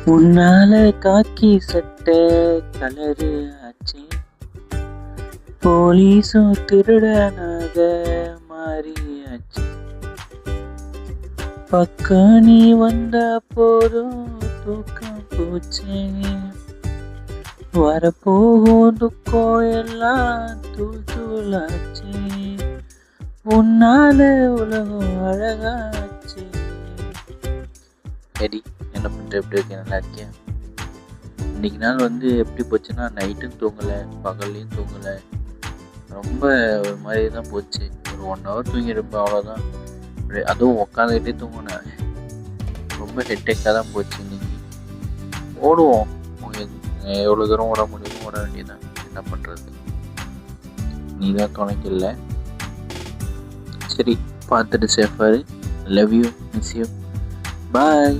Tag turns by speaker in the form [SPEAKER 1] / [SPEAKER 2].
[SPEAKER 1] உன்னால காக்கி சட்டை கலரு ஆச்சு, போலீஸும் திருடனாக மாறியாச்சு. பக்கம் நீ வந்த போதும் தூக்கம் போச்சே, வரப்போகும் துக்கம் எல்லாம் தூள் தூளாச்சு. உன்னால உலகம் அழகாச்சு. சரி, என்ன பண்ணுற? எப்படி இருக்க? நல்லா இருக்கேன். இன்னைக்கு நாள் எப்படி போச்சுன்னா, நைட்டும் தூங்கலை, பகல்லையும் தூங்கலை. ரொம்ப ஒரு மாதிரி தான் போச்சு. ஒரு 1 hour தூங்கியிருப்பேன், அவ்வளோதான். அதுவும் உட்காந்துக்கிட்டே தூங்கினேன். ரொம்ப ஹெட்டேக்காக தான் போச்சு இன்னைக்கு. ஓடுவோம், எவ்வளோ தூரம் ஓட முடியுமோ ஓட வேண்டியதான். என்ன பண்ணுறது? நீ தான் துணைக்கு இல்லை. சரி, பார்த்துட்டு சேஃபாரு. Love you, miss you, bye.